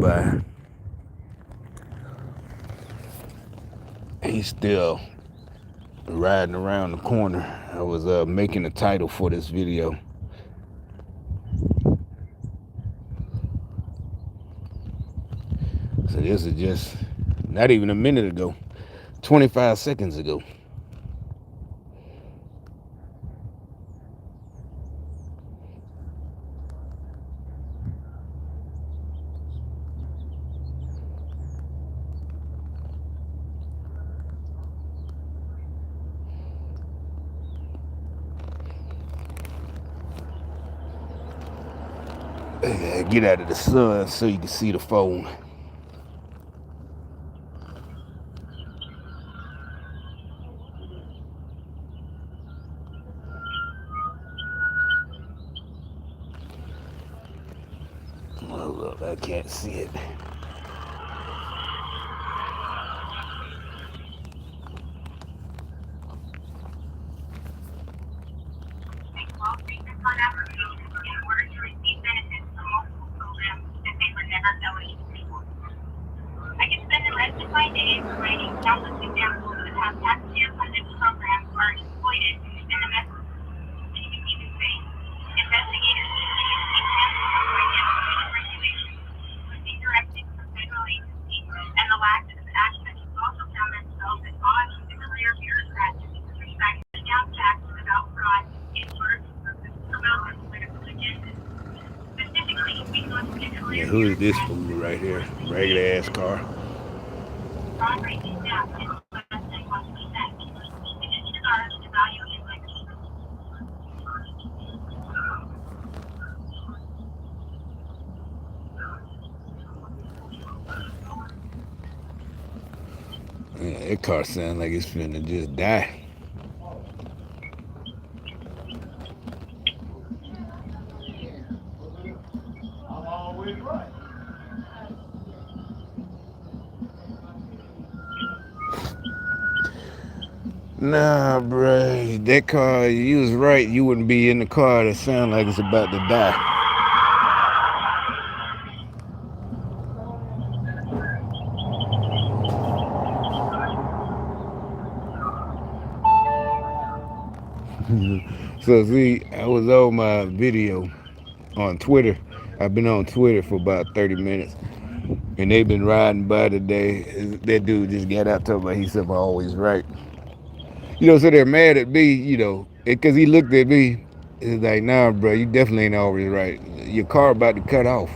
by. He's still riding around the corner. I was making the title for this video. So this is just not even a minute ago, 25 seconds ago. Get out of the sun so you can see the phone. Oh, look, I can't see it. Yeah, who is this fool right here? Regular ass car. Yeah, that car sounds like it's finna just die. Nah, bruh, that car, you was right. You wouldn't be in the car that sound like it's about to die. So see, I was on my video on Twitter. I've been on Twitter for about 30 minutes. And they've been riding by today. That dude just got out talking about himself always right. So they're mad at me, because he looked at me. It's like, nah, bro, you definitely ain't always right. Your car about to cut off.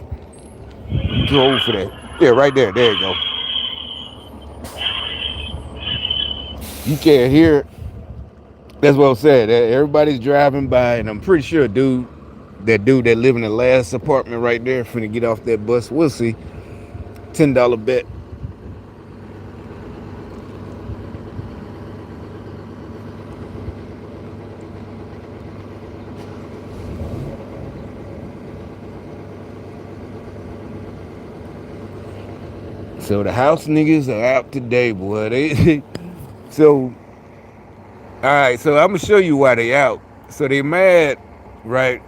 You too old for that. Yeah, right there. There you go. You can't hear it. That's what I'm saying. Everybody's driving by, and I'm pretty sure that dude that live in the last apartment right there finna get off that bus. We'll see. $10 bet. So the house niggas are out today, boy. So, all right. So I'm gonna show you why they out. So they mad, right?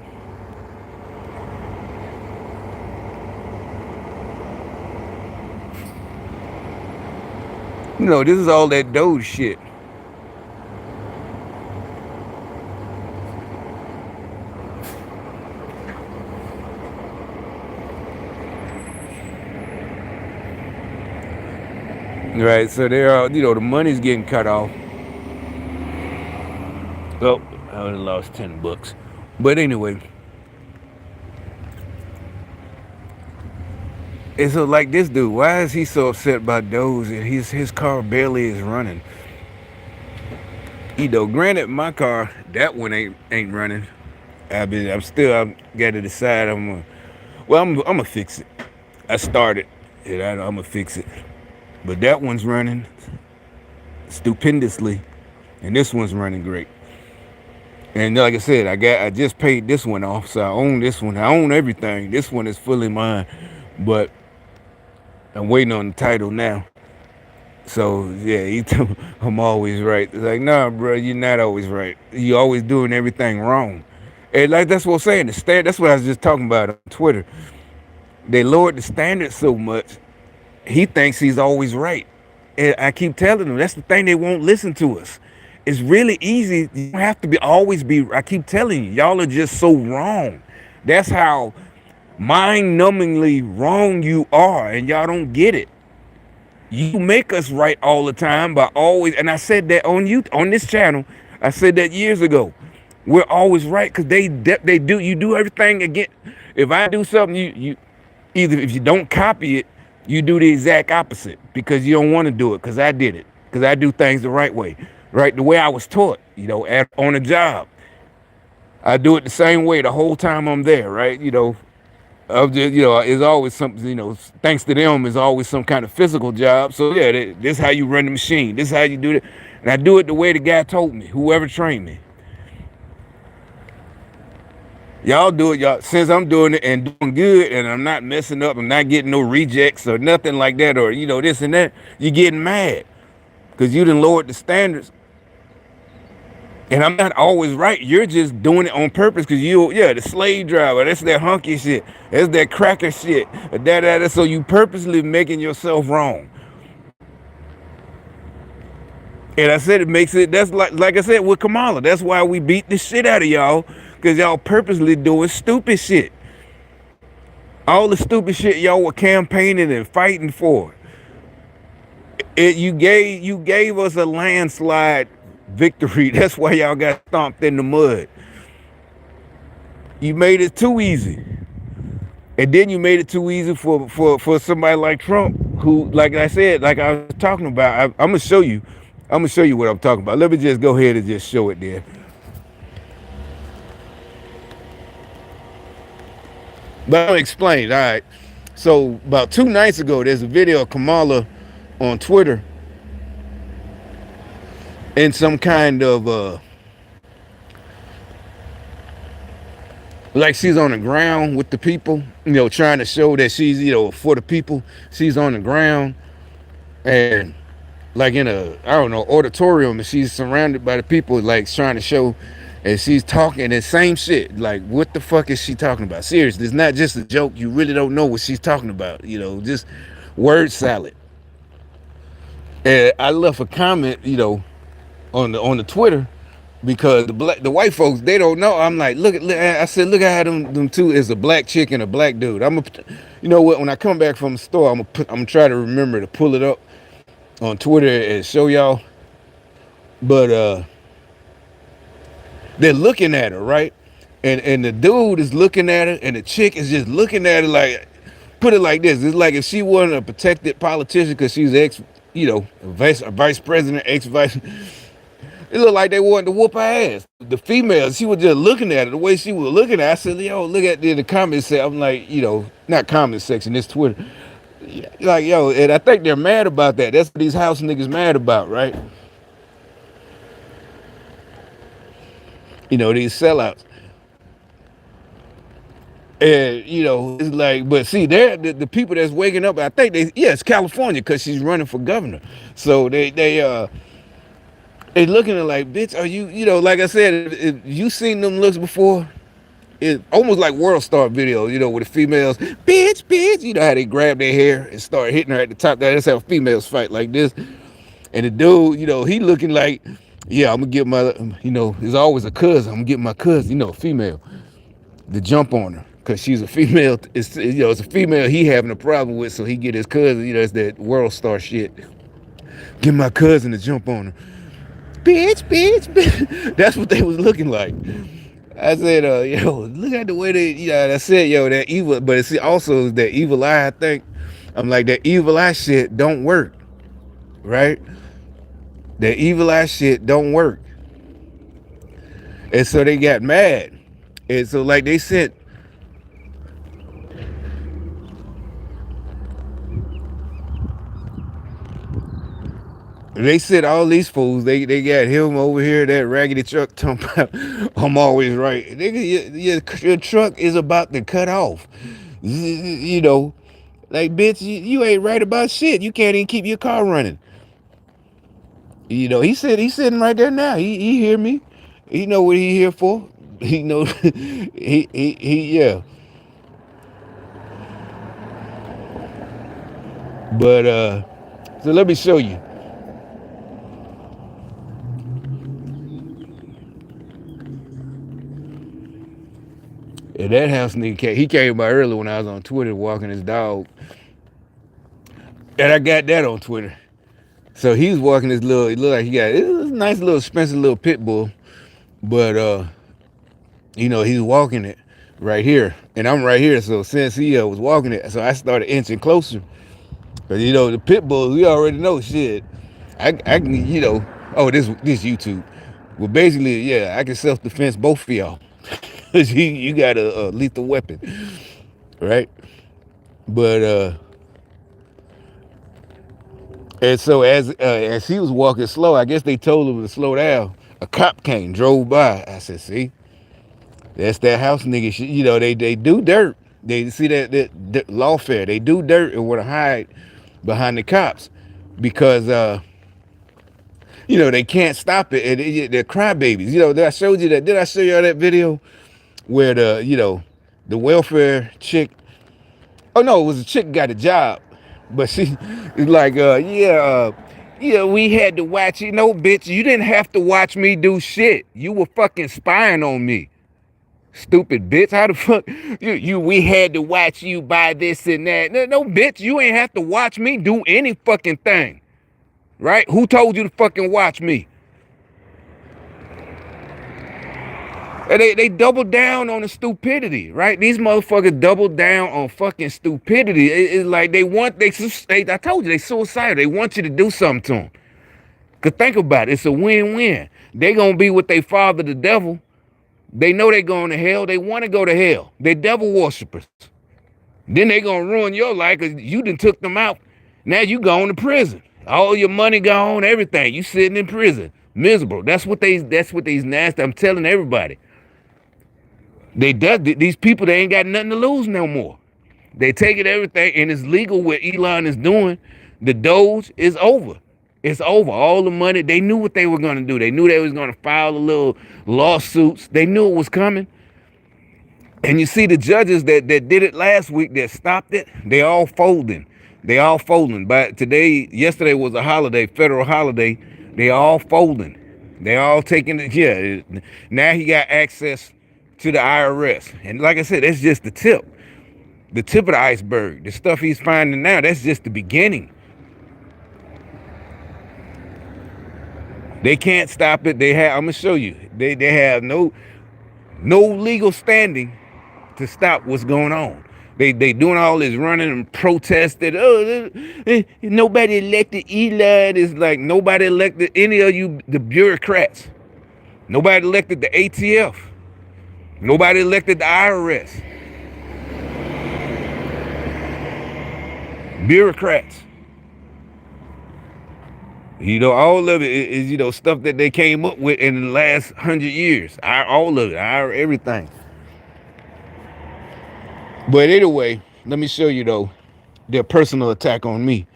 This is all that Doge shit. Right, so they're the money's getting cut off. Oh, I would have lost $10. But anyway. And so like this dude, why is he so upset about Doge and his car barely is running? Granted my car, that one ain't running. I got to decide I'm gonna fix it. I started and I'm gonna fix it. But that one's running stupendously, and this one's running great. And like I said, I just paid this one off, so I own this one. I own everything. This one is fully mine, but I'm waiting on the title now. So yeah, I'm always right. It's like, nah, bro, you're not always right. You're always doing everything wrong. And like that's what I'm saying. That's what I was just talking about on Twitter. They lowered the standard so much, he thinks he's always right. And I keep telling them that's the thing, they won't listen to us. It's really easy. You don't have to be always be. I keep telling you, y'all are just so wrong. That's how mind-numbingly wrong you are, and y'all don't get it. You make us right all the time by always, and I said that on you on this channel. I said that years ago. We're always right because they do, you do everything again. If I do something, you either, if you don't copy it, you do the exact opposite because you don't want to do it, because I did it, because I do things the right way, right, the way I was taught, on a job. I do it the same way the whole time I'm there, right? Of just, it's always something, thanks to them, is always some kind of physical job. So yeah, this is how you run the machine. This is how you do it. And I do it the way the guy told me, whoever trained me. Y'all do it, y'all. Since I'm doing it and doing good, and I'm not messing up, I'm not getting no rejects or nothing like that, or this and that, you're getting mad because you done lowered the standards. And I'm not always right. You're just doing it on purpose because the slave driver, that's that hunky shit. That's that cracker shit. So you purposely making yourself wrong. And I said it makes it, that's like I said with Kamala. That's why we beat the shit out of y'all, because y'all purposely doing stupid shit. All the stupid shit y'all were campaigning and fighting for. You gave us a landslide victory. That's why y'all got stomped in the mud. You made it too easy. And then you made it too easy for somebody like Trump, who, like I said, like I was talking about, I'm gonna show you what I'm talking about. Let me just go ahead and just show it there. But I'm gonna explain. All right. So about 2 nights ago, there's a video of Kamala on Twitter in some kind of like she's on the ground with the people, trying to show that she's, for the people. She's on the ground and like in a, I don't know, auditorium, and she's surrounded by the people, like trying to show, and she's talking the same shit. Like, what the fuck is she talking about? Seriously, it's not just a joke. You really don't know what she's talking about. Just word salad. And I left a comment, on the Twitter, because the white folks, they don't know. I'm like, look, I said, look at how them two is a black chick and a black dude. You know what? When I come back from the store, I'm gonna try to remember to pull it up on Twitter and show y'all. But they're looking at her, right? And the dude is looking at her, and the chick is just looking at her like, put it like this. It's like if she wasn't a protected politician because she's vice president, ex-vice. It looked like they wanted to whoop her ass. The female, she was just looking at her the way she was looking at her. I said, yo, look at the comment section. I'm like, not comment section, it's Twitter. Like, yo, and I think they're mad about that. That's what these house niggas mad about, right? These sellouts. And, it's like, but see, they're the people that's waking up, I think it's California, because she's running for governor. So they looking at like, bitch, are you, like I said, if you seen them looks before, it's almost like World Star video, with the females, bitch, how they grab their hair and start hitting her at the top. That's how females fight, like this. And the dude, he looking like, yeah, I'm gonna get my, there's always a cousin. I'm gonna get my cousin, female, to jump on her, because she's a female. It's a female he having a problem with, so he get his cousin. It's that World Star shit. Get my cousin to jump on her. Bitch. That's what they was looking like. I said, look at the way they, I said, that evil, but it's also that evil eye, I think. I'm like, that evil eye shit don't work, right? That evil eye shit don't work. And so they got mad. And so, like, they sent all these fools. They got him over here, that raggedy truck talking about, I'm always right. Nigga, your truck is about to cut off. Like, bitch, you ain't right about shit. You can't even keep your car running. He said he's sitting right there now. He hear me. He know what he here for. He know he yeah. But so let me show you. Yeah, that house nigga he came by early when I was on Twitter walking his dog. And I got that on Twitter. So he was walking this little, it looked like he got it was a nice little expensive little pit bull. But you know, he's walking it right here. And I'm right here. So since he was walking it, so I started inching closer. Cause you know, the pit bulls, we already know shit. I can, you know, oh this YouTube. Well basically, yeah, I can self-defense both of y'all. Cause you got a lethal weapon. Right? But and so as he was walking slow, I guess they told him to slow down. A cop came, drove by. I said, "See, that's that house nigga shit. You know, they do dirt. They see that lawfare. They do dirt and want to hide behind the cops because you know they can't stop it. And they're crybabies. You know, I showed you that. Did I show you all that video where the welfare chick? Oh no, it was a chick got a job, but she is like, yeah, we had to watch you. No, bitch, you didn't have to watch me do shit. You were fucking spying on me, stupid bitch. How the fuck we had to watch you buy this and that? No, bitch, you ain't have to watch me do any fucking thing, right? Who told you to fucking watch me? And they double down on the stupidity, right? These motherfuckers double down on fucking stupidity. It's like I told you, they suicidal. They want you to do something to them. Cause think about it, it's a win-win. They gonna be with their father, the devil. They know they going to hell. They want to go to hell. They devil worshippers. Then they gonna ruin your life because you done took them out. Now you going to prison. All your money gone, everything. You sitting in prison, miserable. That's what these nasty. I'm telling everybody. These people, they ain't got nothing to lose no more. They taking everything, and it's legal what Elon is doing. The Doge is over. It's over. All the money, they knew what they were going to do. They knew they was going to file the little lawsuits. They knew it was coming. And you see the judges that did it last week that stopped it, they all folding. They all folding. But yesterday was a holiday, federal holiday. They all folding. They all taking it. Yeah. Now he got access to the IRS. And like I said, that's just the tip of the iceberg. The stuff he's finding now, that's just the beginning. They can't stop it. I'm gonna show you. They have no legal standing to stop what's going on. They doing all this running and protesting. Nobody elected Elon. It's like nobody elected any of you, the bureaucrats. Nobody elected the ATF. Nobody elected the IRS. Bureaucrats. You know, all of it is, you know, stuff that they came up with in the last 100 years. All of it, everything. But anyway, let me show you, though, their personal attack on me.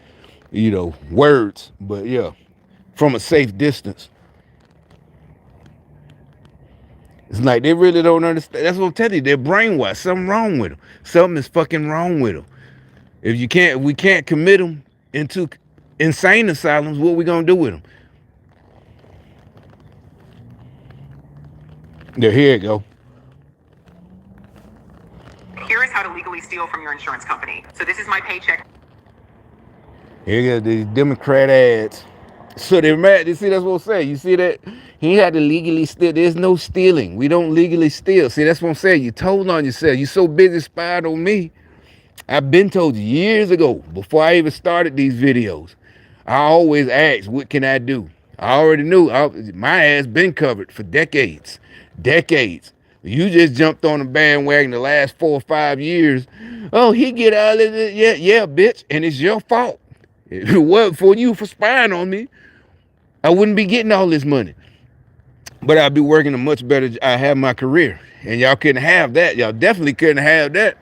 You know, words, but yeah, from a safe distance. It's like they really don't understand. That's what I'm telling you. They're brainwashed. Something wrong with them. Something is fucking wrong with them. If we can't commit them into insane asylums, what are we gonna do with them? There, here you go. Here is how to legally steal from your insurance company. So this is my paycheck. Here you go, these Democrat ads. So they're mad. You see, that's what I'm saying. You see that? He had to legally steal. There's no stealing. We don't legally steal. See, that's what I'm saying. You told on yourself. You're so busy spying on me. I've been told you years ago, before I even started these videos, I always asked, what can I do? I already knew. My ass been covered for decades. Decades. You just jumped on the bandwagon the last 4 or 5 years. Oh, he get all of it. Yeah, bitch. And it's your fault. If it wasn't for you for spying on me, I wouldn't be getting all this money. But I'd be working a much better. I have my career. And y'all couldn't have that. Y'all definitely couldn't have that.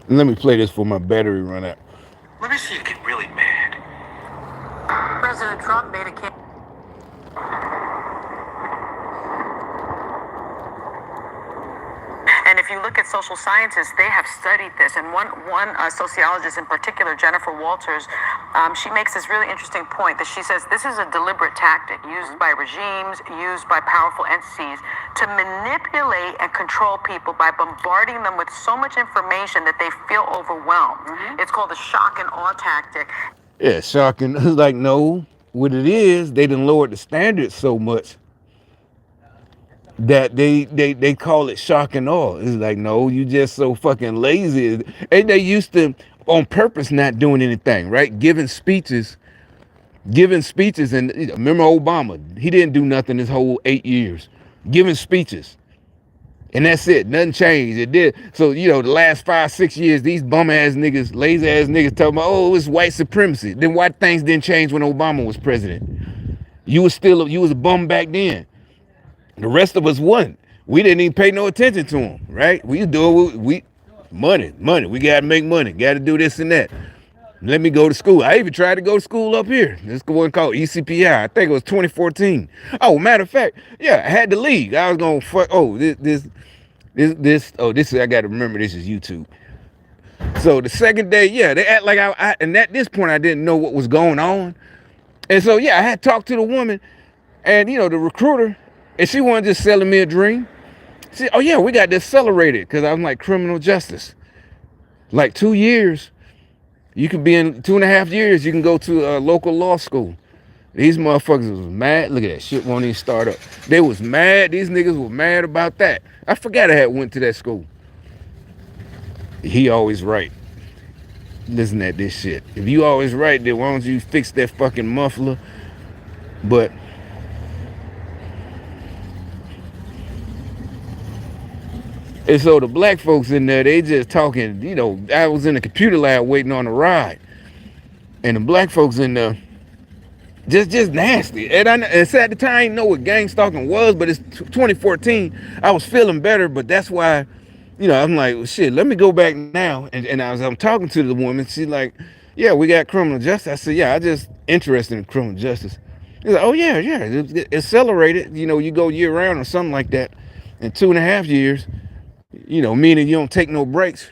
Let me play this for my battery run out. Let me see you get really mad. President Trump made a if you look at social scientists, they have studied this, and one sociologist in particular, Jennifer Walters, she makes this really interesting point that she says this is a deliberate tactic used by regimes, used by powerful entities to manipulate and control people by bombarding them with so much information that they feel overwhelmed. It's called the shock and awe tactic. Yeah, shocking. It's like, no, what it is, they done lowered the standards so much that they call it shock and awe. It's like, no, you just so fucking lazy. And they used to, on purpose, not doing anything, right? Giving speeches. And remember Obama, he didn't do nothing his whole 8 years. Giving speeches. And that's it. Nothing changed. It did. So, the last 5-6 years, these bum ass niggas, lazy ass niggas talking about, oh, it's white supremacy. Then why things didn't change when Obama was president? You was a bum back then. The rest of us wasn't. We didn't even pay no attention to him, right? We do money. We gotta make money. Gotta do this and that. Let me go to school. I even tried to go to school up here. This one called ECPI. I think it was 2014. Oh, matter of fact, yeah, I had to leave. I was gonna fuck. Oh, this. I gotta remember this is YouTube. So the second day, yeah, they act like and at this point I didn't know what was going on. And so yeah, I had talked to the woman, and the recruiter. And she wasn't just selling me a dream. She said, oh yeah, we got this accelerated because I'm like criminal justice. Like 2 years, you could be in 2.5 years, you can go to a local law school. These motherfuckers was mad. Look at that shit won't even start up. They was mad. These niggas were mad about that. I forgot I had went to that school. He always right. Listen at this shit. If you always right, then why don't you fix that fucking muffler? But and so the black folks in there, they just talking, I was in the computer lab waiting on a ride. And the black folks in there, just nasty. And at the time, I didn't know what gang stalking was, but it's 2014. I was feeling better, but that's why, I'm like, well, shit, let me go back now. And I'm talking to the woman. She's like, yeah, we got criminal justice. I said, yeah, I just interested in criminal justice. He's like, oh, yeah, it's accelerated. You go year round or something like that in 2.5 years. Meaning you don't take no breaks.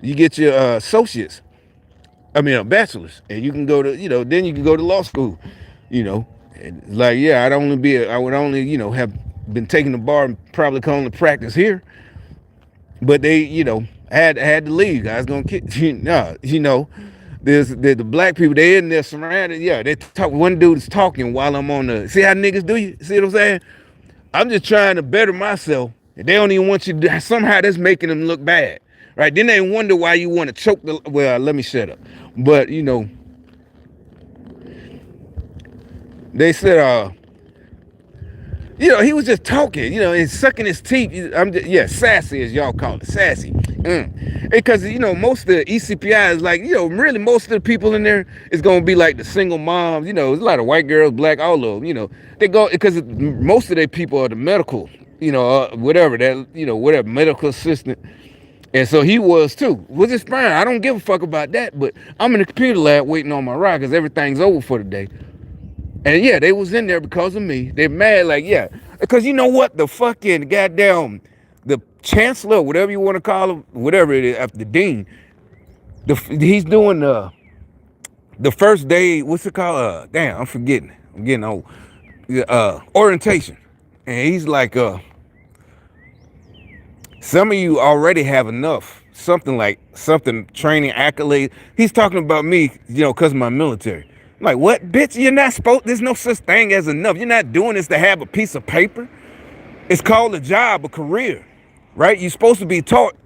You get your associates. I mean, a bachelor's, and you can go to, then you can go to law school. And like, yeah, I would only, have been taking the bar and probably come to practice here. But they, had to leave. I was gonna kick, there's the black people. They in there surrounded. Yeah, they talk. One dude is talking while I'm on the. See how niggas do you? See what I'm saying? I'm just trying to better myself. They don't even want you to, somehow that's making them look bad, right? Then they wonder why you want to choke well, let me shut up. But, they said, he was just talking, and sucking his teeth. Sassy as y'all call it, sassy. Because, most of the ECPI is like, really most of the people in there is going to be like the single moms, there's a lot of white girls, black, all of them, they go, because most of their people are the medical, whatever, whatever, medical assistant. And so he was too, which is fine. I don't give a fuck about that, but I'm in the computer lab waiting on my ride because everything's over for the day. And yeah, they was in there because of me. They're mad, like, yeah. Because you know what? The fucking goddamn, the chancellor, whatever you want to call him, whatever it is, the dean, he's doing the first day, what's it called? Damn, I'm forgetting. I'm getting old. Orientation. And he's like, some of you already have enough. Something training, accolade. He's talking about me, because of my military. I'm like, what, bitch? You're not supposed, there's no such thing as enough. You're not doing this to have a piece of paper. It's called a job, a career, right? You're supposed to be taught.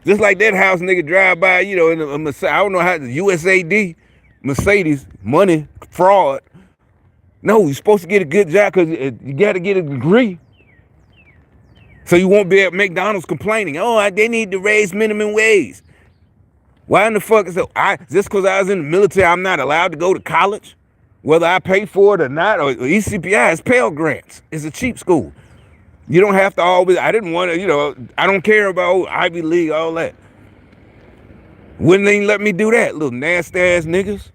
Just like that house nigga drive by, in a Mercedes, I don't know how, the USAD, Mercedes, money, fraud. No, you're supposed to get a good job because you got to get a degree. So you won't be at McDonald's complaining, oh, they need to raise minimum wage. Why in the fuck is it? Just because I was in the military, I'm not allowed to go to college? Whether I pay for it or not, or ECPI is Pell Grants. It's a cheap school. You don't have to always, I didn't want to, I don't care about Ivy League, all that. Wouldn't even let me do that, little nasty ass niggas.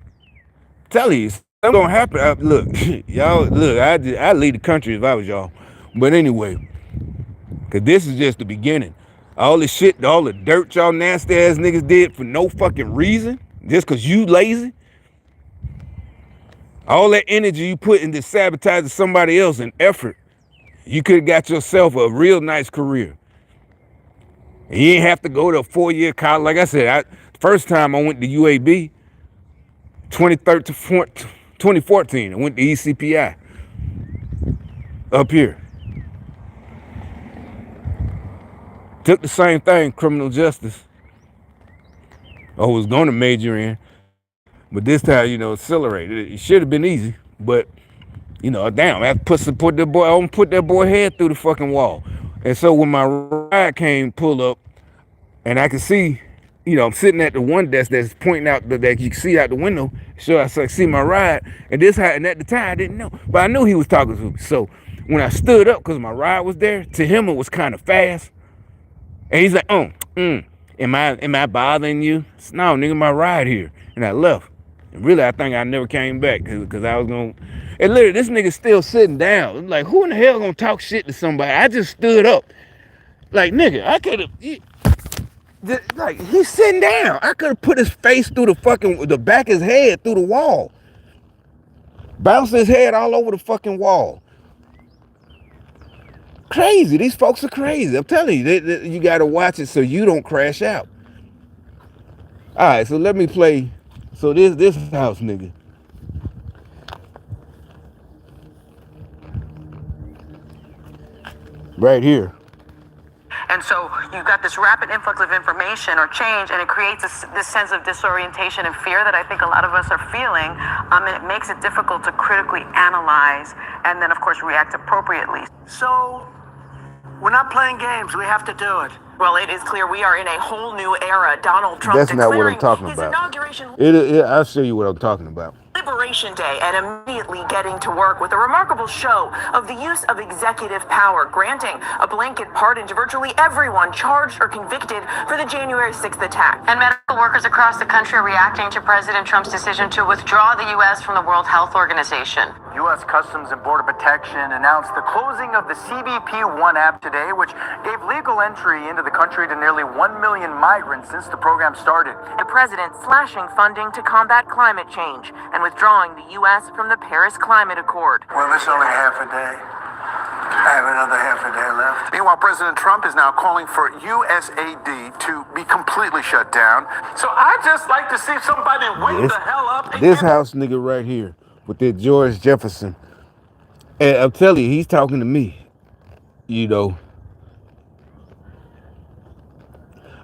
Tell you, something gonna happen. Look, y'all, look, I'd leave the country if I was y'all. But anyway, because this is just the beginning. All the shit, all the dirt y'all nasty ass niggas did for no fucking reason, just cause you lazy. All that energy you put into sabotaging somebody else and effort, you could have got yourself a real nice career. And you ain't have to go to a 4-year college. Like I said, first time I went to UAB, 2014, I went to ECPI up here. Took the same thing, criminal justice. I was going to major in, but this time, accelerated. It should have been easy, but damn, I have to put that boy head through the fucking wall. And so when my ride came pull up, and I could see, I'm sitting at the one desk that's pointing out that you can see out the window. So I see my ride, and and at the time I didn't know, but I knew he was talking to me. So when I stood up, because my ride was there, to him it was kind of fast, and he's like, am I bothering you? Said, no, nigga, my ride here, and I left. And really, I think I never came back because I was going. And literally, this nigga still sitting down. Like, who in the hell gonna talk shit to somebody? I just stood up. Like, nigga, I could have. Like, he's sitting down. I could have put his face through the back of his head through the wall. Bounced his head all over the fucking wall. Crazy. These folks are crazy. I'm telling you, you gotta watch it so you don't crash out. All right, so let me play. So this house nigga. Right here. And so you've got this rapid influx of information or change, and it creates this sense of disorientation and fear that I think a lot of us are feeling. And it makes it difficult to critically analyze and then, of course, react appropriately. So we're not playing games. We have to do it. Well, it is clear we are in a whole new era. Donald Trump That's not what I'm talking his about. Inauguration. I'll show you what I'm talking about. Liberation Day, and immediately getting to work with a remarkable show of the use of executive power, granting a blanket pardon to virtually everyone charged or convicted for the January 6th attack. And medical workers across the country are reacting to President Trump's decision to withdraw the U.S. from the World Health Organization. U.S. Customs and Border Protection announced the closing of the CBP One app today, which gave legal entry into the country to nearly 1 million migrants since the program started. The president slashing funding to combat climate change and withdrawing the U.S. from the Paris Climate Accord. Well, this is only half a day. I have another half a day left. Meanwhile, President Trump is now calling for USAID to be completely shut down. So I just like to see somebody wake the hell up. This house nigga right here with that George Jefferson. And I'm telling you, he's talking to me.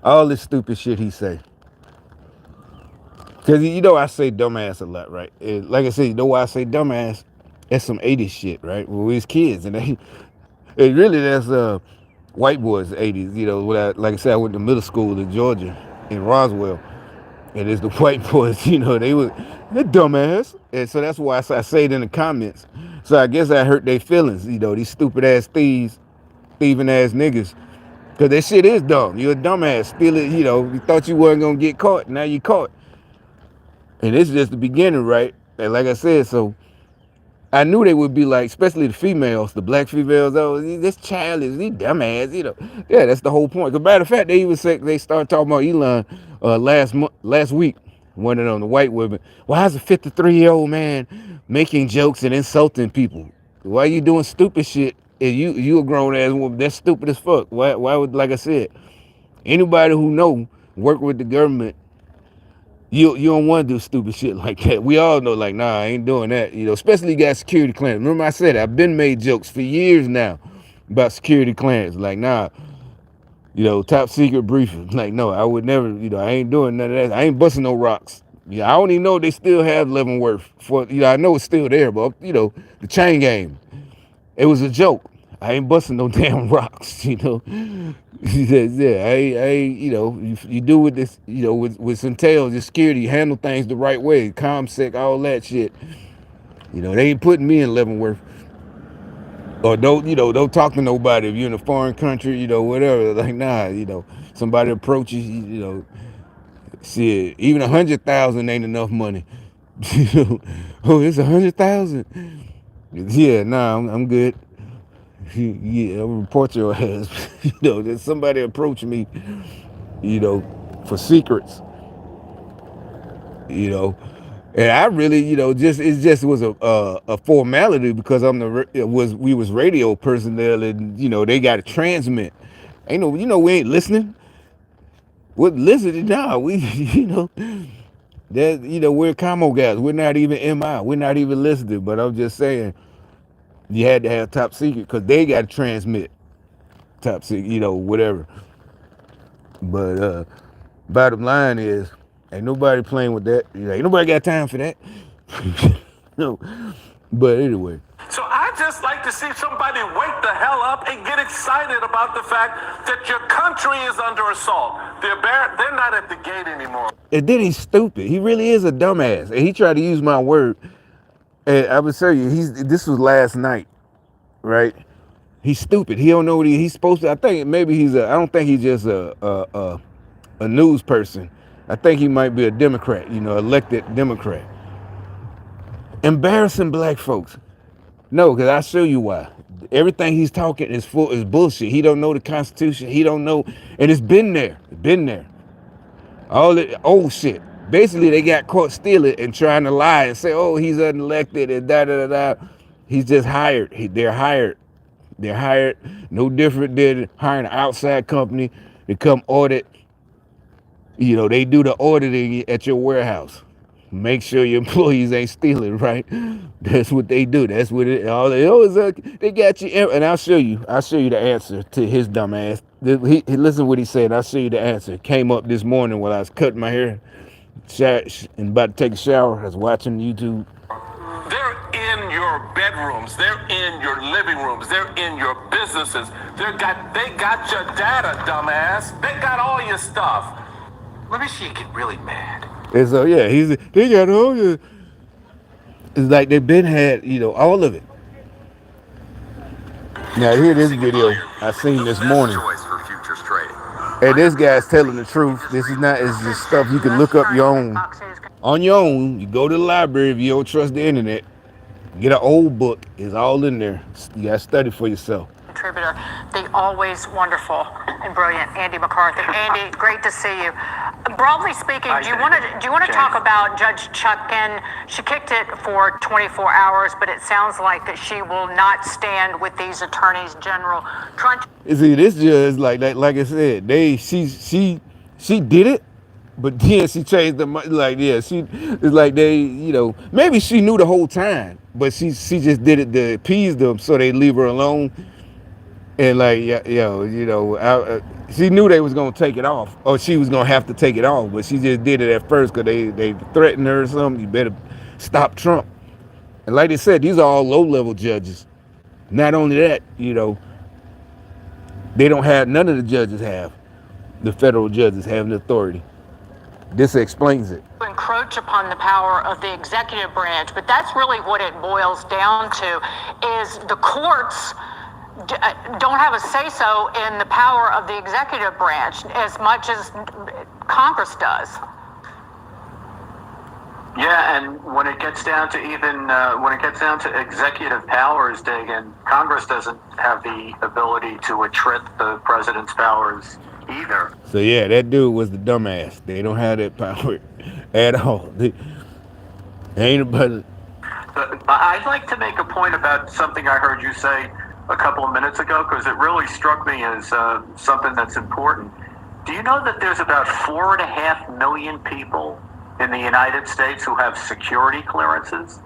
All this stupid shit he say. Because I say dumbass a lot, right? And like I said, you know why I say dumbass? That's some 80s shit, right? When we was kids. And that's white boys 80s. Like I said, I went to middle school in Georgia, in Roswell. And it's the white boys, they're dumbass. And so that's why I say it in the comments. So I guess I hurt their feelings, these stupid ass thieves, thieving ass niggas. Because that shit is dumb. You're a dumbass. Steal it, you thought you weren't going to get caught. Now you caught. And it's just the beginning, right? And like I said, so I knew they would be like, especially the females, the black females, this child is, he dumbass, Yeah, that's the whole point. As a matter of fact, they started talking about Elon last week, one of the white women. Why is a 53-year-old man making jokes and insulting people? Why are you doing stupid shit? And you a grown ass woman, that's stupid as fuck. Why would, like I said, anybody who work with the government, you don't want to do stupid shit like that. We all know, like, nah, I ain't doing that. Especially you got security clearance. Remember I said I've been made jokes for years now about security clearance. Like, nah, top secret briefing. Like, no, I would never, I ain't doing none of that. I ain't busting no rocks. I don't even know they still have Leavenworth. I know it's still there, but the chain game. It was a joke. I ain't busting no damn rocks, He says, yeah, I you do with this, with some tails, your security, you handle things the right way, ComSec, all that shit. They ain't putting me in Leavenworth. Or don't talk to nobody if you're in a foreign country, whatever. Like, nah, somebody approaches, shit, even 100,000 ain't enough money. Oh, it's 100,000. Yeah, nah, I'm good. Yeah, I'll report your ass. That somebody approached me, for secrets, you know, and I really, just it just was a formality because we was radio personnel, and they got to transmit. Ain't no, we ain't listening. What listening now? We, that we're commo guys. We're not even MI. We're not even listening. But I'm just saying, you had to have top secret because they got to transmit top secret, whatever. But bottom line is, ain't nobody playing with that. Ain't nobody got time for that. No. But anyway. So I just like to see somebody wake the hell up and get excited about the fact that your country is under assault. They're not at the gate anymore. And then he's stupid. He really is a dumbass. And he tried to use my word. And I would tell you, this was last night, right? He's stupid. He don't know what he's supposed to. I think maybe I don't think he's just a news person. I think he might be a Democrat, elected Democrat. Embarrassing black folks. No, because I'll show you why. Everything he's talking is bullshit. He don't know the Constitution. He don't know, and it's been there. It's been there. All the old shit. Basically, they got caught stealing and trying to lie and say, "Oh, he's unelected," and da da da da. He's just hired. They're hired. They're hired. No different than hiring an outside company to come audit. They do the auditing at your warehouse. Make sure your employees ain't stealing, right? That's what they do. That's what it. All they got you, and I'll show you. I'll show you the answer to his dumb ass. He listen to what he said. I'll show you the answer. It came up this morning while I was cutting my hair, and about to take a shower. I was watching YouTube. They're in your bedrooms. They're in your living rooms. They're in your businesses. They got your data, dumbass. They got all your stuff. Let me see you get really mad. And so yeah, they got all your. It's like they've been had, all of it. Now here this video I seen this morning, and this guy's telling the truth. This is not. It's just stuff you can look up on your own. You go to the library if you don't trust the internet. Get an old book. It's all in there. You gotta study for yourself. Contributor, the always wonderful and brilliant Andy McCarthy. Andy, great to see you. Broadly speaking, do you want to talk about Judge Chutkan? She kicked it for 24 hours, but it sounds like that she will not stand with these attorneys general. You see, this judge, like I said, she did it, but then she changed the it's like they, maybe she knew the whole time, but she just did it to appease them so they leave her alone. And she knew they was gonna take it off, or she was gonna have to take it off, but she just did it at first because they threatened her or something. You better stop Trump. And like they said, these are all low-level judges. Not only that, they don't have, none of the judges have, the federal judges have the authority. This explains it. Encroach upon the power of the executive branch, but that's really what it boils down to, is the courts don't have a say-so in the power of the executive branch as much as Congress does. Yeah, and when it gets down to executive powers, Dagan, Congress doesn't have the ability to attrit the president's powers either. So yeah, that dude was the dumbass. They don't have that power at all. They ain't about. I'd like to make a point about something I heard you say a couple of minutes ago, because it really struck me as something that's important. Do you know that there's about 4.5 million people in the United States who have security clearances,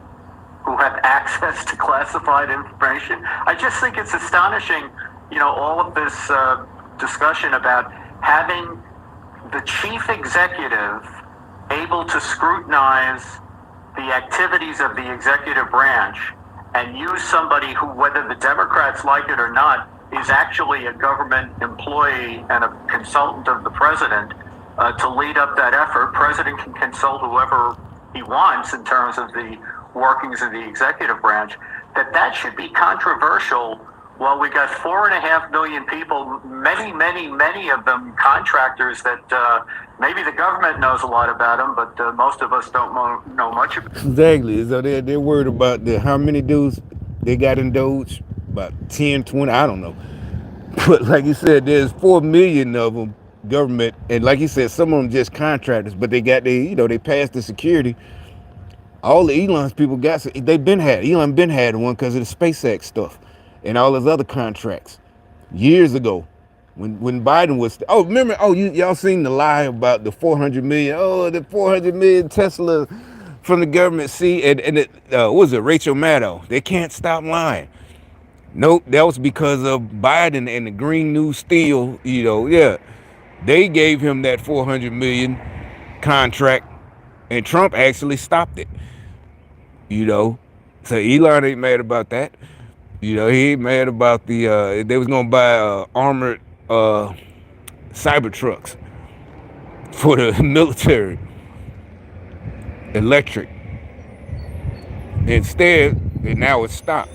who have access to classified information? I just think it's astonishing, all of this discussion about having the chief executive able to scrutinize the activities of the executive branch and use somebody who, whether the Democrats like it or not, is actually a government employee and a consultant of the president to lead up that effort. President can consult whoever he wants in terms of the workings of the executive branch. That should be controversial. Well, we got 4.5 million people, many of them contractors that maybe the government knows a lot about them, but most of us don't know much about them. Exactly. So they're worried about how many dudes they got in Doge. about 10, 20, I don't know. But like you said, there's 4 million of them government, and like you said, some of them just contractors, but they passed the security. All the Elon's people got, they've been had, Elon been had one because of the SpaceX stuff and all his other contracts years ago. When Biden was, remember, y'all seen the lie about the 400 million, the 400 million Tesla from the government. See, and what was it, Rachel Maddow? They can't stop lying. Nope, that was because of Biden and the Green New Steel, yeah. They gave him that 400 million contract, and Trump actually stopped it. So Elon ain't mad about that. He ain't mad about they was gonna buy armored cyber trucks for the military, electric. Instead, and now it's stopped.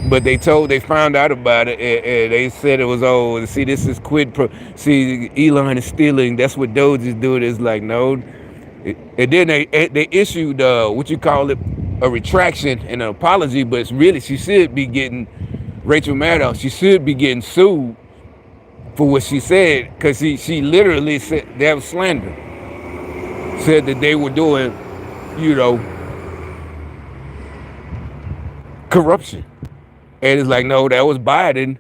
But they found out about it, and they said it was, see, this is quid pro. See, Elon is stealing. That's what Doge is doing. It's like, no. And then they issued, what you call it, a retraction and an apology, but it's really, she should be getting, Rachel Maddow, she should be getting sued for what she said, because she literally said that was slander. Said that they were doing, corruption. And it's like, no, that was Biden.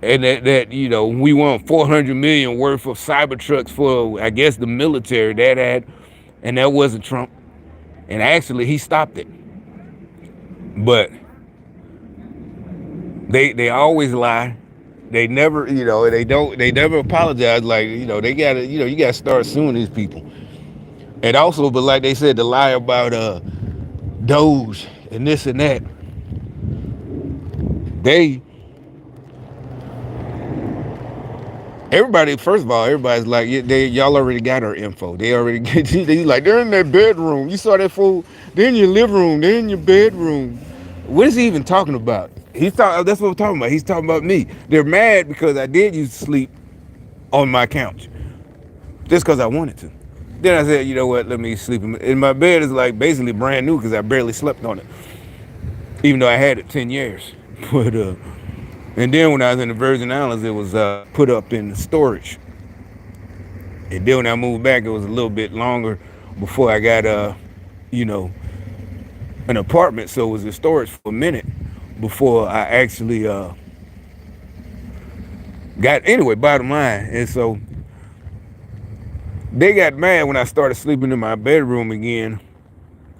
And that we want 400 million worth of cyber trucks for, I guess, the military that had, and that wasn't Trump. And actually, he stopped it. But they always lie. They never, they never apologize. Like, they gotta, you gotta start suing these people. And also, but like they said, the lie about Doge and this and that. First of all, everybody's like, y'all already got our info. They already get you. They like, they're in their bedroom. You saw that fool? They're in your living room. They're in your bedroom. What is he even talking about? That's what I'm talking about. He's talking about me. They're mad because I did used to sleep on my couch just because I wanted to. Then I said, you know what? Let me sleep in my bed. Is like basically brand new because I barely slept on it, even though I had it 10 years. But and then when I was in the Virgin Islands, it was put up in storage. And then when I moved back, it was a little bit longer before I got an apartment. So it was in storage for a minute before I actually anyway, bottom line. And so they got mad when I started sleeping in my bedroom again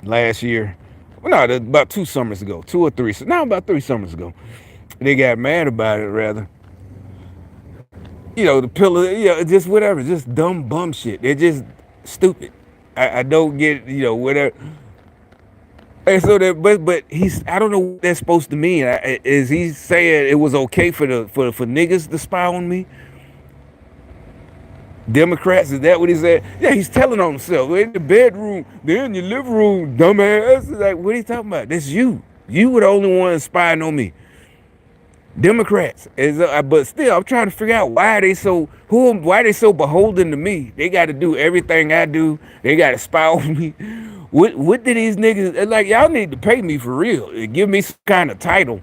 last year. Well, no, about 2 summers ago, 2 or 3. No, about 3 summers ago. They got mad about it, rather. The pillow, just whatever, just dumb bum shit. They're just stupid. I don't get, whatever. And so that, but I don't know what that's supposed to mean. Is he saying it was okay for niggas to spy on me? Democrats, is that what he said? Yeah, he's telling on himself. They're in the bedroom, they're in your living room, dumbass. Like, what are you talking about? That's you. You were the only one spying on me. Democrats, but still, I'm trying to figure out why they so beholden to me. They got to do everything I do. They got to spy on me. What did these niggas like? Y'all need to pay me for real. Give me some kind of title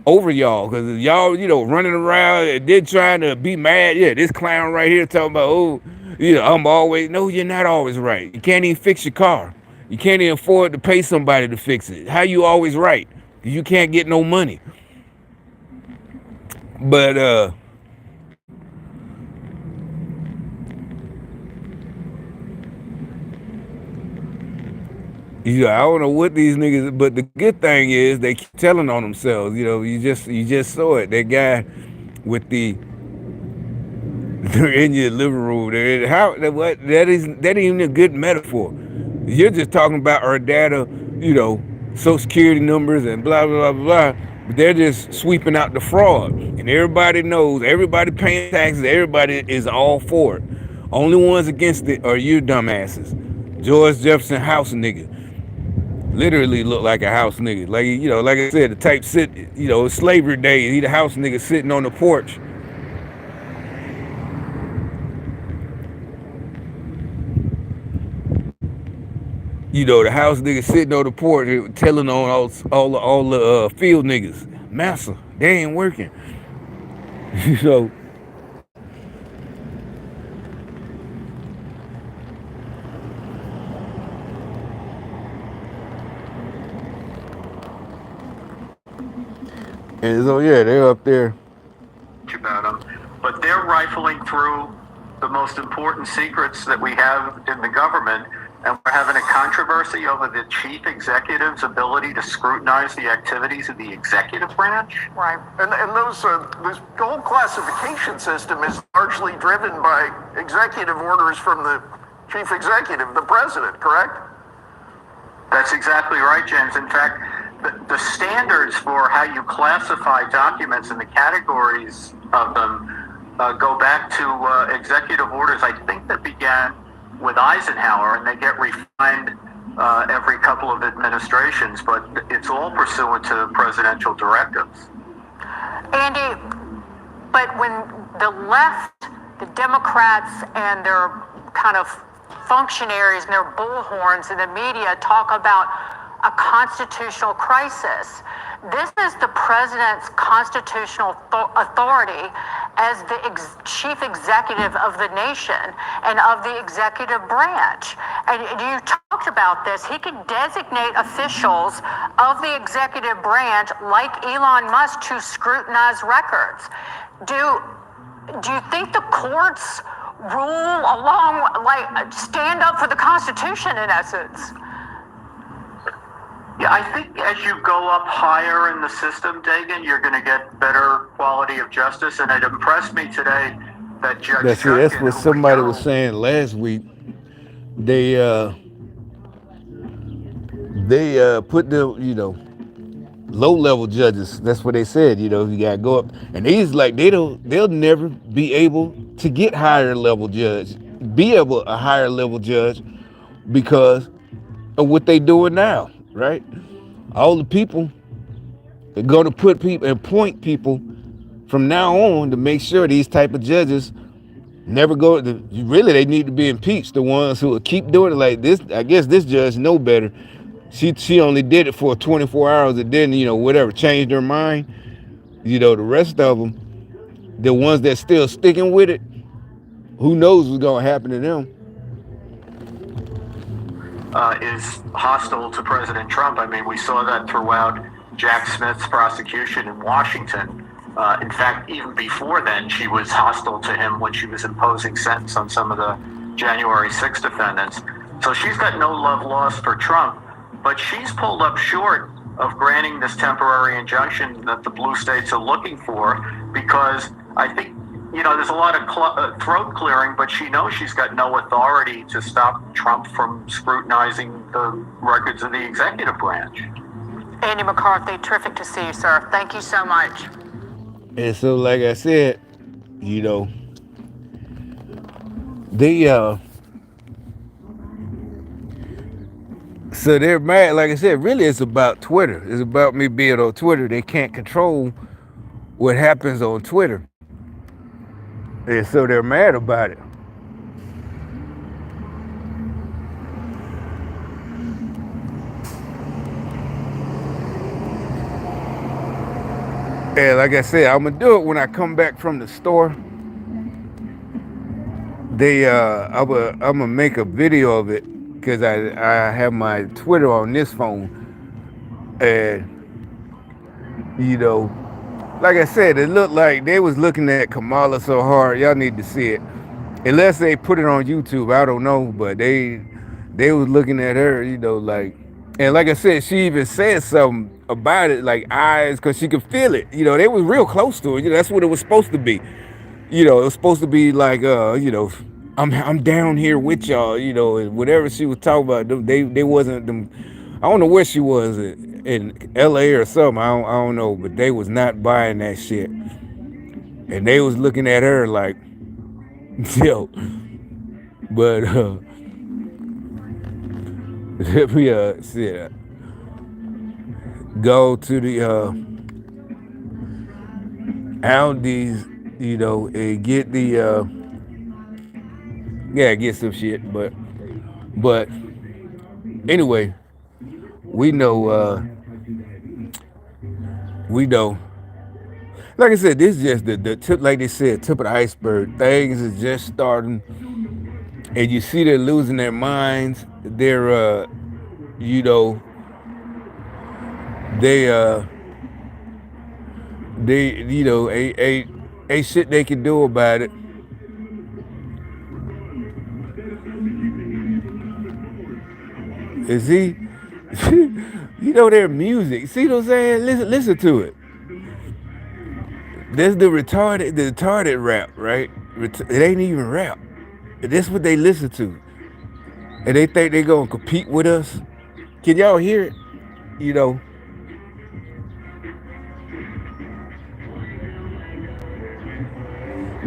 over y'all, because y'all, running around and then trying to be mad. Yeah, this clown right here talking about, I'm always. No, you're not always right. You can't even fix your car. You can't even afford to pay somebody to fix it. How you always right? Because you can't get no money. But I don't know what these niggas, but the good thing is they keep telling on themselves. You just saw it. That guy with they're in your living room. That ain't even a good metaphor. You're just talking about our data, Social Security numbers and blah blah blah blah. They're just sweeping out the fraud, and everybody knows, everybody paying taxes, everybody is all for it. Only ones against it are you dumbasses. George Jefferson house nigga. Literally look like a house nigga. Like, like I said, the type slavery days, he the house nigga sitting on the porch. You know, the house niggas sitting on the porch telling on all the field niggas, massa, they ain't working. You know, and so yeah, they're up there. About them, but they're rifling through the most important secrets that we have in the government, and we're having a controversy over the chief executive's ability to scrutinize the activities of the executive branch. Right. And those, this whole classification system is largely driven by executive orders from the chief executive, the president, correct? That's exactly right, James. In fact, the standards for how you classify documents and the categories of them go back to executive orders, I think, that began with Eisenhower, and they get refined every couple of administrations, but it's all pursuant to presidential directives. Andy, but when the left, the Democrats, and their kind of functionaries and their bullhorns in the media talk about a constitutional crisis, this is the president's constitutional authority as the chief executive of the nation and of the executive branch. And you talked about this. He could designate officials of the executive branch like Elon Musk to scrutinize records. Do you think the courts rule along, like, stand up for the Constitution in essence? Yeah, I think as you go up higher in the system, Dagan, you're going to get better quality of justice. And it impressed me today that Judge That's what somebody was saying last week. They put the, you know, low level judges. That's what they said. You know, you gotta go up, and these, like, they'll never be able to get a higher level judge because of what they doing now. Right? All the people are going to put people and appoint people from now on to make sure these type of judges never go to, really, they need to be impeached. The ones who will keep doing it like this. I guess this judge know better. She only did it for 24 hours and then, you know, whatever, changed her mind. You know, the rest of them, the ones that still sticking with it, who knows what's going to happen to them. Is hostile to President Trump. I mean, we saw that throughout Jack Smith's prosecution in Washington. In fact, even before then, she was hostile to him when she was imposing sentence on some of the January 6th defendants. So she's got no love lost for Trump, but she's pulled up short of granting this temporary injunction that the blue states are looking for, because I think, you know, there's a lot of throat clearing, but she knows she's got no authority to stop Trump from scrutinizing the records of the executive branch. Andy McCarthy, terrific to see you, sir. Thank you so much. And so, like I said, you know, they so they're mad. Like I said, really, it's about Twitter. It's about me being on Twitter. They can't control what happens on Twitter. And so they're mad about it. And like I said, I'm gonna do it when I come back from the store. I'm gonna make a video of it because I have my Twitter on this phone, and you know, like I said, it looked like they was looking at Kamala so hard. Y'all need to see it. Unless they put it on YouTube, I don't know. But they was looking at her, you know, like, and like I said, she even said something about it, like eyes, because she could feel it. You know, they was real close to it. You know, that's what it was supposed to be. You know, it was supposed to be like, you know, I'm down here with y'all. You know, and whatever she was talking about, they wasn't them. I don't know where she was in LA or something. I don't know, but they was not buying that shit, and they was looking at her like, yo. But let me see, go to the Aldi's, you know, and get the get some shit, but Anyway, we know. We know. Like I said, this is just the tip. Like they said, tip of the iceberg. Things is just starting, and you see they're losing their minds. They're, you know, they, you know, a shit they can do about it. Is he? You know their music. See what I'm saying? Listen to it. There's the retarded rap, right? It ain't even rap. That's what they listen to, and they think they gonna compete with us. Can y'all hear it? You know,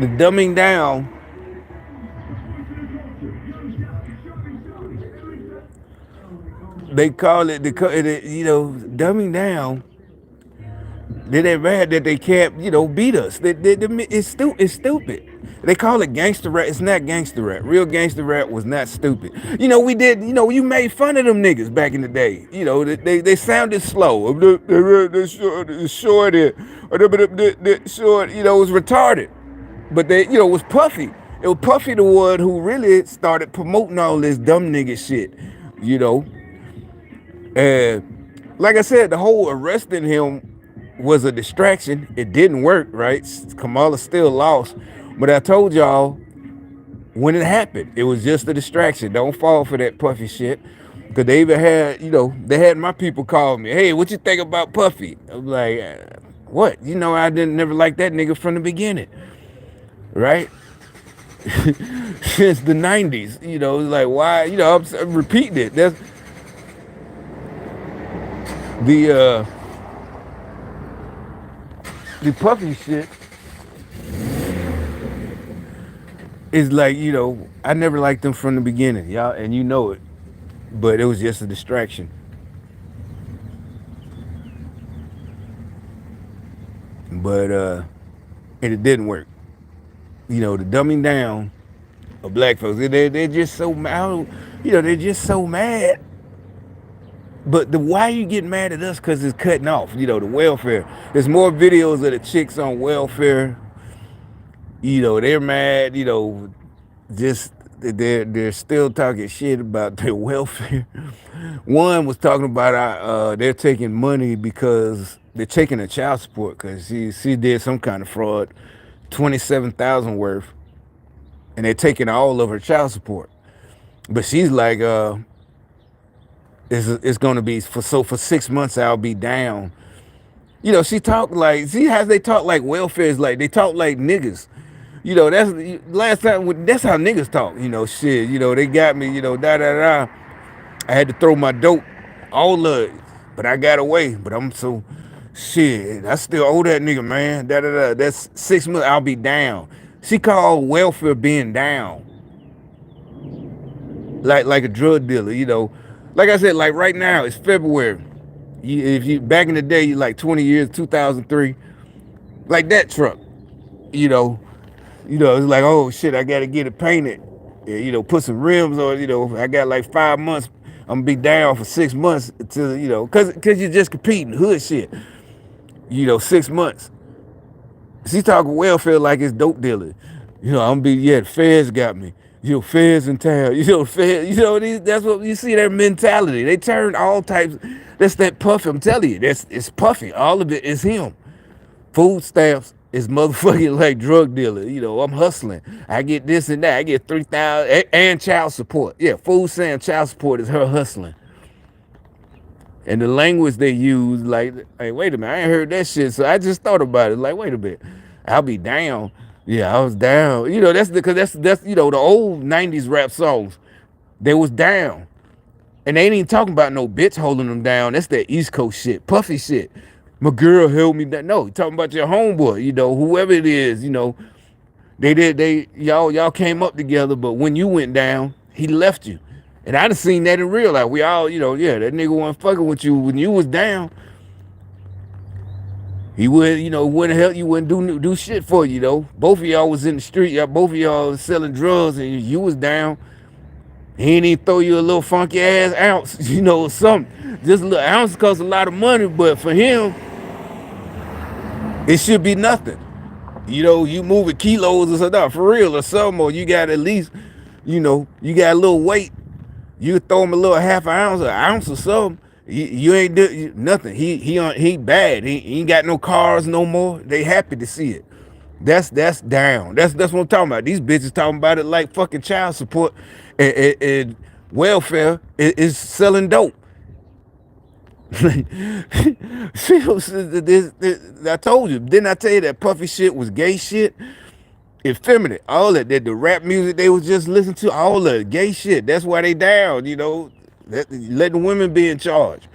the dumbing down. They call it you know, dumbing down. They're mad that they can't, you know, beat us. It's stupid. They call it gangster rap. It's not gangster rap. Real gangster rap was not stupid. You know, we did. You know, you made fun of them niggas back in the day. You know, they sounded slow. The short, short. You know, it was retarded. But they, you know, it was Puffy. It was Puffy the one who really started promoting all this dumb nigga shit. You know, and like I said, the whole arresting him was a distraction. It didn't work, right? Kamala still lost. But I told y'all when it happened, it was just a distraction. Don't fall for that Puffy shit. Because they even had, you know, they had my people call me, hey, what you think about Puffy? I'm like, what? You know, I didn't never like that nigga from the beginning, right? Since the 90s, you know, it's like, why? You know, I'm repeating it. That's the Puffy shit is like, you know, I never liked them from the beginning, y'all, and you know it. But it was just a distraction. But and it didn't work. You know, the dumbing down of black folks, they're just so mad. You know, they're just so mad. But why you getting mad at us? Because it's cutting off. You know, the welfare. There's more videos of the chicks on welfare. You know, they're mad. You know, just they're still talking shit about their welfare. One was talking about they're taking money because they're taking a child support because she did some kind of fraud, 27,000 worth, and they're taking all of her child support. But she's like, it's gonna be for 6 months I'll be down. You know, she talk like, see how they talk like welfare is like, they talk like niggas. You know, that's last time. That's how niggas talk. You know, shit. You know, they got me. You know, da da da. I had to throw my dope, all of it, but I got away. But I'm so shit. I still owe that nigga, man. Da da da. That's 6 months. I'll be down. She called welfare being down, like a drug dealer. You know, like I said, like right now it's February. If you back in the day, like 20 years, 2003, like that truck. You know. You know, it's like, oh shit, I gotta get it painted. Yeah, you know, put some rims on. You know, I got like 5 months. I'm gonna be down for 6 months until, you know, cause you're just competing hood shit. You know, 6 months. She talking welfare like it's dope dealer. You know, I'm gonna be, yeah, the feds got me. You know, feds in town. You know, feds. You know, that's what you see. Their mentality. They turn all types. That's that Puffy. I'm telling you, it's Puffy. All of it is him. Food stamps is motherfucking like drug dealer. You know, I'm hustling. I get this and that. I get 3,000 and child support. Yeah, food stamp child support is her hustling. And the language they use, like, hey, wait a minute, I ain't heard that shit. So I just thought about it. Like, wait a minute, I'll be down. Yeah, I was down. You know, that's you know, the old 90s rap songs. They was down. And they ain't even talking about no bitch holding them down. That's that East Coast shit, Puffy shit. My girl held me down. No, talking about your homeboy, you know, whoever it is, you know. Y'all came up together, but when you went down, he left you. And I done seen that in real life. We all, you know, yeah, that nigga wasn't fucking with you when you was down. He would, you know, wouldn't help you, wouldn't do shit for you, though. Both of y'all was in the street, both of y'all was selling drugs, and you was down. He ain't even throw you a little funky ass ounce, you know, something. Just a little ounce costs a lot of money, but for him, it should be nothing. You know, you moving kilos or something, for real or something, or you got at least, you know, you got a little weight. You throw him a little half an ounce or something. You ain't do nothing. He bad. He ain't got no cars no more. They happy to see it. That's down. That's what I'm talking about. These bitches talking about it like fucking child support and welfare is selling dope. See, I told you. Didn't I tell you that puffy shit was gay shit? Effeminate, all that the rap music they was just listening to, all the gay shit. That's why they down, you know. Letting women be in charge.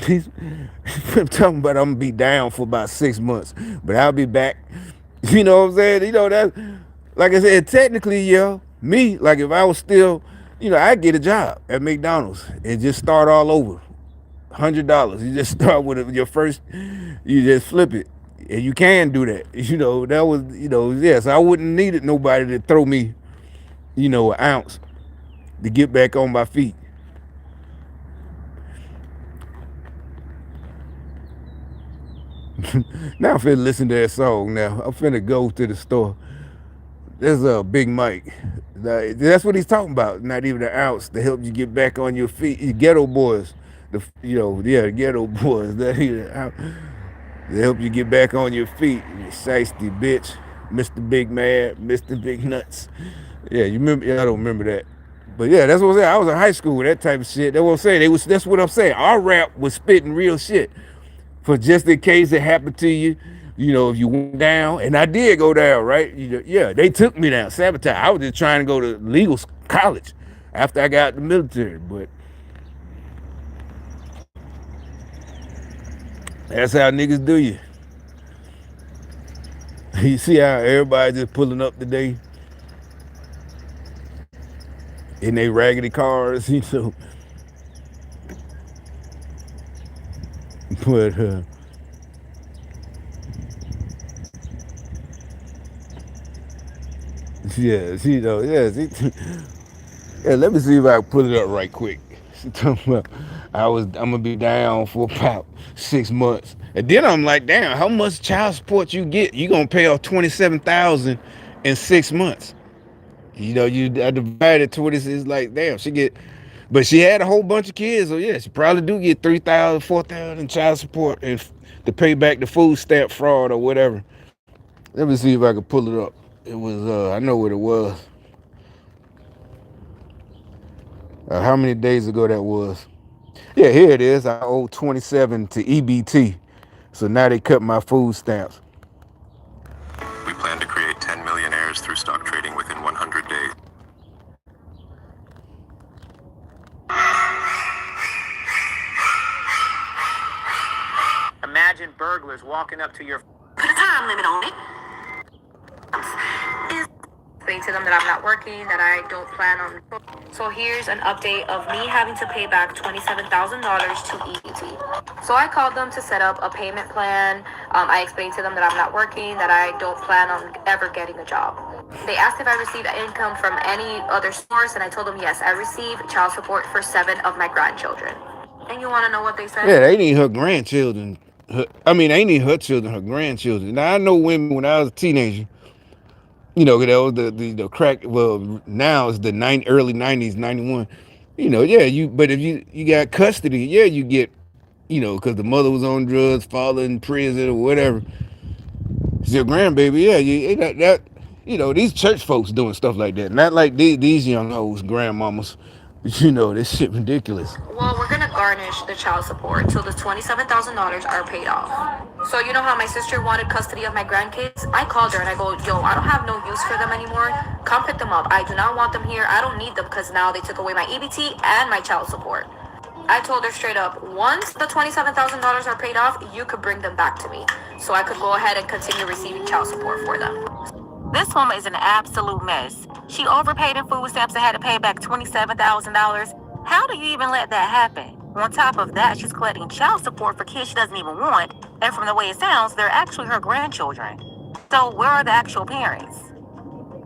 I'm talking about I'm gonna be down for about 6 months, but I'll be back. You know what I'm saying? You know that, like I said, technically, yeah, me, like if I was still, you know, I'd get a job at McDonald's and just start all over. $100. You just start with your first, you just flip it. And you can do that. You know, that was, you know, yes, I wouldn't needed nobody to throw me, you know, an ounce to get back on my feet. Now I'm finna listen to that song now. I'm finna go to the store. There's a Big Mike. That's what he's talking about. Not even an ounce to help you get back on your feet. You Ghetto Boys. The Ghetto Boys. They help you get back on your feet. You shiesty bitch. Mr. Big Mad. Mr. Big Nuts. Yeah, you remember? Yeah, I don't remember that. But yeah, that's what I'm saying. I was in high school with that type of shit. That's what I'm saying. That's what I'm saying. Our rap was spitting real shit. For just in case it happened to you, you know, if you went down. And I did go down, right? Yeah, they took me down. Sabotage. I was just trying to go to legal college after I got out the military. But that's how niggas do you. You see how everybody just pulling up today in they raggedy cars, you know. But yeah, you know, yeah, yeah. Let me see if I can pull it up right quick. She talking about I'm gonna be down for about 6 months, and then I'm like, damn, how much child support you get? You gonna pay off $27,000 in 6 months? You know, I divided 20. It's like, damn, but she had a whole bunch of kids, so yeah, she probably do get $3,000, $4,000 in child support and to pay back the food stamp fraud or whatever. Let me see if I can pull it up. It was I know what it was. How many days ago that was? Yeah, here it is. I owe 27 to EBT, so now they cut my food stamps. We plan to create 10 millionaires through stock trading within 100 days. Imagine burglars walking up to your. Put a time limit on it. Explain to them that I'm not working, that I don't plan on. So here's an update of me having to pay back $27,000 to EBT. So I called them to set up a payment plan. I explained to them that I'm not working, that I don't plan on ever getting a job. They asked if I received income from any other source, and I told them yes, I receive child support for 7 of my grandchildren. And you want to know what they said? Yeah, they need her grandchildren. They need her children, her grandchildren. Now I know women when I was a teenager. You know, that was the crack. Well, now it's the early 90s, 91. You know, yeah, but if you got custody, yeah, you get, you know, because the mother was on drugs, father in prison or whatever. It's your grandbaby, yeah. You know, these church folks doing stuff like that. Not like these young hoes, grandmamas. You know, this shit ridiculous. Well, we're gonna garnish the child support till the $27,000 are paid off. So you know how my sister wanted custody of my grandkids? I called her and I go, yo, I don't have no use for them anymore. Come pick them up. I do not want them here. I don't need them because now they took away my EBT and my child support. I told her straight up, once the $27,000 are paid off, you could bring them back to me. So I could go ahead and continue receiving child support for them. This woman is an absolute mess. She overpaid in food stamps and had to pay back $27,000. How do you even let that happen? On top of that, she's collecting child support for kids she doesn't even want. And from the way it sounds, they're actually her grandchildren. So where are the actual parents?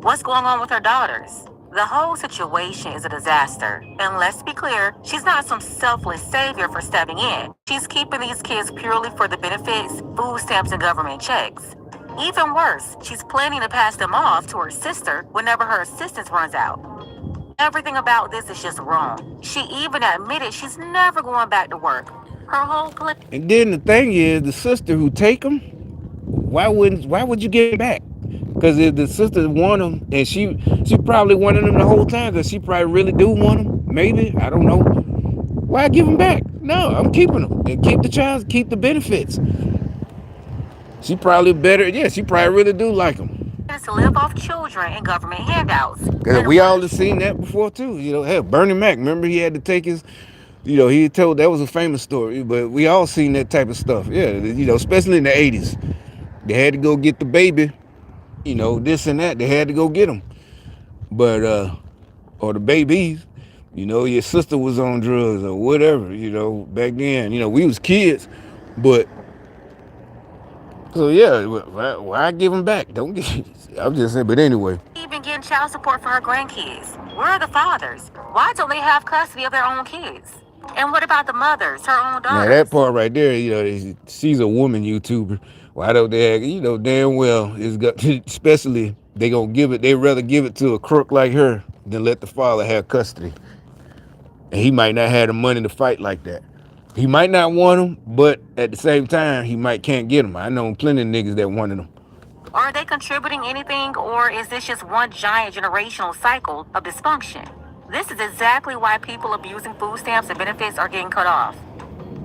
What's going on with her daughters? The whole situation is a disaster. And let's be clear, she's not some selfless savior for stepping in. She's keeping these kids purely for the benefits, food stamps, and government checks. Even worse, she's planning to pass them off to her sister whenever her assistance runs out. Everything about this is just wrong. She even admitted she's never going back to work. Her whole plan. And then the thing is, the sister who take them, why would you get them back? Because if the sister want them, and she probably wanted them the whole time, because she probably really do want them. Maybe, I don't know. Why give them back? No, I'm keeping them and keep the child, keep the benefits. She probably better. Yeah, she probably really do like them. To live off children and government handouts. We all have seen that before too. You know, hell, Bernie Mac, remember he had to take his, you know, he told that was a famous story, but we all seen that type of stuff. Yeah, you know, especially in the 80s. They had to go get the baby, you know, this and that. They had to go get them. But, or the babies, you know, your sister was on drugs or whatever, you know, back then. You know, we was kids, but, so yeah, why give them back? Don't get, I'm just saying, but anyway. Even getting child support for her grandkids. Where are the fathers? Why don't they have custody of their own kids? And what about the mothers, her own daughters? Now that part right there, you know, she's a woman YouTuber. Why don't they have, you know, damn well, it's got, especially they gonna give it, they rather give it to a crook like her than let the father have custody. And he might not have the money to fight like that. He might not want them, but at the same time, he can't get them. I know plenty of niggas that wanted them. Are they contributing anything, or is this just one giant generational cycle of dysfunction? This is exactly why people abusing food stamps and benefits are getting cut off.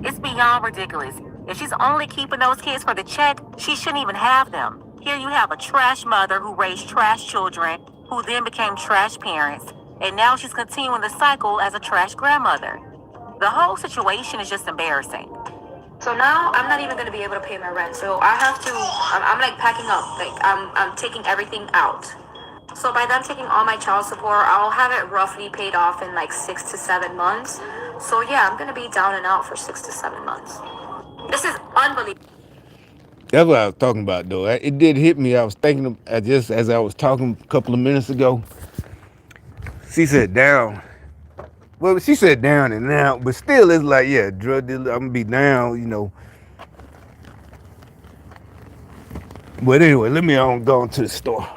It's beyond ridiculous. If she's only keeping those kids for the check, she shouldn't even have them. Here you have a trash mother who raised trash children, who then became trash parents, and now she's continuing the cycle as a trash grandmother. The whole situation is just embarrassing. So now I'm not even going to be able to pay my rent. So I have to, I'm like packing up, like I'm taking everything out. So by them taking all my child support, I'll have it roughly paid off in like 6 to 7 months. So yeah, I'm going to be down and out for 6 to 7 months. This is unbelievable. That's what I was talking about though. It did hit me. I was thinking, just as I was talking a couple of minutes ago, she said down. Well, she said down and out, but still it's like, yeah, drug dealer, I'm gonna be down, you know. But anyway, let me go into the store.